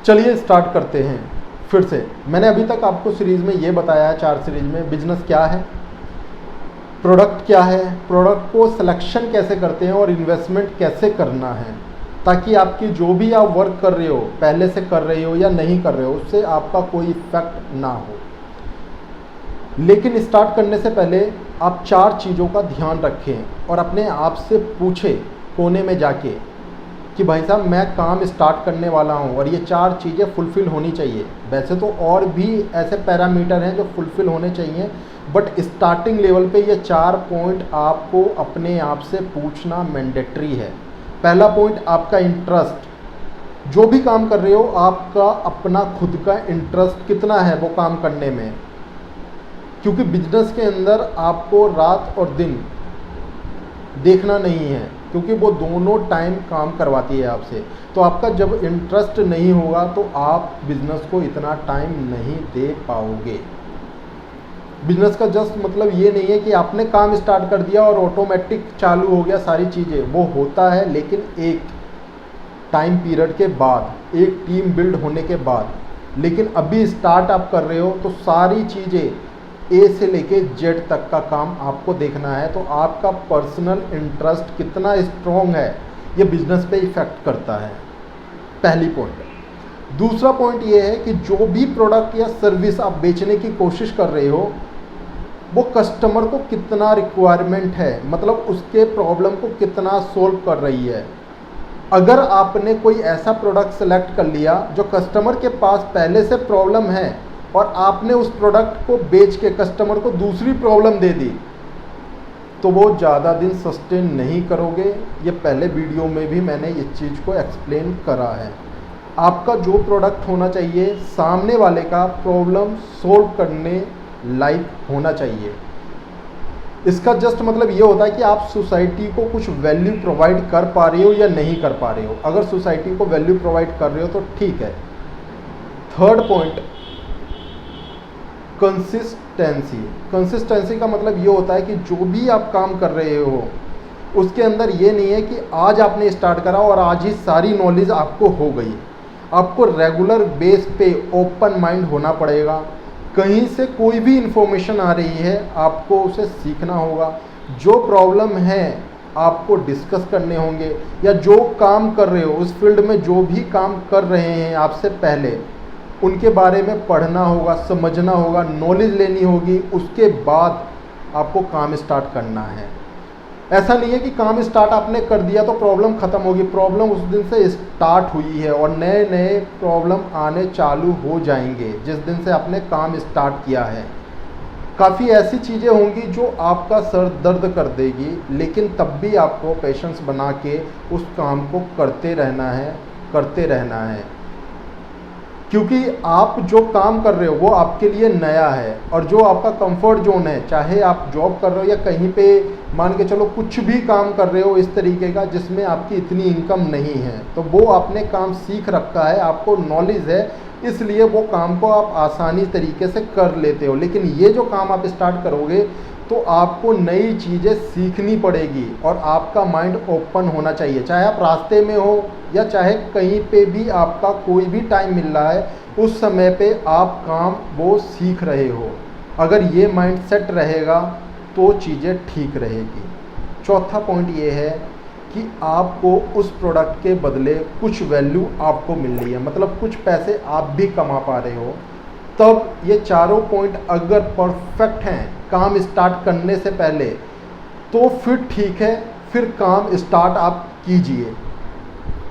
चलिए स्टार्ट करते हैं फिर से। मैंने अभी तक आपको सीरीज़ में ये बताया है, 4 सीरीज़ में, बिजनेस क्या है, प्रोडक्ट क्या है, प्रोडक्ट को सिलेक्शन कैसे करते हैं और इन्वेस्टमेंट कैसे करना है, ताकि आपकी जो भी आप वर्क कर रहे हो, पहले से कर रहे हो या नहीं कर रहे हो, उससे आपका कोई इफेक्ट ना हो। लेकिन स्टार्ट करने से पहले आप 4 चीज़ों का ध्यान रखें और अपने आप से पूछें कोने में जाके कि भाई साहब मैं काम स्टार्ट करने वाला हूँ और ये 4 चीज़ें फुलफ़िल होनी चाहिए। वैसे तो और भी ऐसे पैरामीटर हैं जो फुलफ़िल होने चाहिए, बट स्टार्टिंग लेवल पे ये 4 पॉइंट आपको अपने आप से पूछना मैंडेटरी है। पहला पॉइंट, आपका इंटरेस्ट। जो भी काम कर रहे हो, आपका अपना खुद का इंटरेस्ट कितना है वो काम करने में, क्योंकि बिजनेस के अंदर आपको रात और दिन देखना नहीं है, क्योंकि वो दोनों टाइम काम करवाती है आपसे। तो आपका जब इंटरेस्ट नहीं होगा तो आप बिजनेस को इतना टाइम नहीं दे पाओगे। बिजनेस का जस्ट मतलब ये नहीं है कि आपने काम स्टार्ट कर दिया और ऑटोमेटिक चालू हो गया सारी चीज़ें, वो होता है लेकिन एक टाइम पीरियड के बाद, एक टीम बिल्ड होने के बाद। लेकिन अभी स्टार्ट आप कर रहे हो तो सारी चीज़ें ए से लेके जेड तक का काम आपको देखना है। तो आपका पर्सनल इंटरेस्ट कितना स्ट्रॉन्ग है ये बिजनेस पे इफ़ेक्ट करता है, पहली पॉइंट। दूसरा पॉइंट ये है कि जो भी प्रोडक्ट या सर्विस आप बेचने की कोशिश कर रहे हो, वो कस्टमर को कितना रिक्वायरमेंट है, मतलब उसके प्रॉब्लम को कितना सोल्व कर रही है। अगर आपने कोई ऐसा प्रोडक्ट सेलेक्ट कर लिया जो कस्टमर के पास पहले से प्रॉब्लम है और आपने उस प्रोडक्ट को बेच के कस्टमर को दूसरी प्रॉब्लम दे दी, तो वो ज़्यादा दिन सस्टेन नहीं करोगे। ये पहले वीडियो में भी मैंने इस चीज़ को एक्सप्लेन करा है। आपका जो प्रोडक्ट होना चाहिए सामने वाले का प्रॉब्लम सोल्व करने लायक होना चाहिए। इसका जस्ट मतलब ये होता है कि आप सोसाइटी को कुछ वैल्यू प्रोवाइड कर पा रहे हो या नहीं कर पा रहे हो। अगर सोसाइटी को वैल्यू प्रोवाइड कर रहे हो तो ठीक है। Third point, consistency. कंसिस्टेंसी का मतलब ये होता है कि जो भी आप काम कर रहे हो उसके अंदर ये नहीं है कि आज आपने स्टार्ट करा और आज ही सारी नॉलेज आपको हो गई। आपको रेगुलर बेस पे ओपन माइंड होना पड़ेगा। कहीं से कोई भी इंफॉर्मेशन आ रही है, आपको उसे सीखना होगा। जो प्रॉब्लम है आपको डिस्कस करने होंगे, या जो काम कर रहे हो उस फील्ड में जो भी काम कर रहे हैं आपसे पहले, उनके बारे में पढ़ना होगा, समझना होगा, नॉलेज लेनी होगी। उसके बाद आपको काम स्टार्ट करना है। ऐसा नहीं है कि काम स्टार्ट आपने कर दिया तो प्रॉब्लम ख़त्म होगी। प्रॉब्लम उस दिन से स्टार्ट हुई है और नए नए प्रॉब्लम आने चालू हो जाएंगे जिस दिन से आपने काम स्टार्ट किया है। काफ़ी ऐसी चीज़ें होंगी जो आपका सर दर्द कर देगी, लेकिन तब भी आपको पेशेंस बना के उस काम को करते रहना है, क्योंकि आप जो काम कर रहे हो वो आपके लिए नया है। और जो आपका कंफर्ट जोन है, चाहे आप जॉब कर रहे हो या कहीं पे मान के चलो कुछ भी काम कर रहे हो इस तरीके का जिसमें आपकी इतनी इनकम नहीं है, तो वो आपने काम सीख रखा है, आपको नॉलेज है, इसलिए वो काम को आप आसानी तरीके से कर लेते हो। लेकिन ये जो काम आप स्टार्ट करोगे तो आपको नई चीज़ें सीखनी पड़ेगी और आपका माइंड ओपन होना चाहिए। चाहे आप रास्ते में हो या चाहे कहीं पे भी आपका कोई भी टाइम मिल रहा है, उस समय पे आप काम वो सीख रहे हो। अगर ये माइंड सेट रहेगा तो चीज़ें ठीक रहेगी। चौथा पॉइंट ये है कि आपको उस प्रोडक्ट के बदले कुछ वैल्यू आपको मिल रही है, मतलब कुछ पैसे आप भी कमा पा रहे हो। तब ये चारों पॉइंट अगर परफेक्ट हैं काम स्टार्ट करने से पहले, तो फिर ठीक है, फिर काम स्टार्ट आप कीजिए।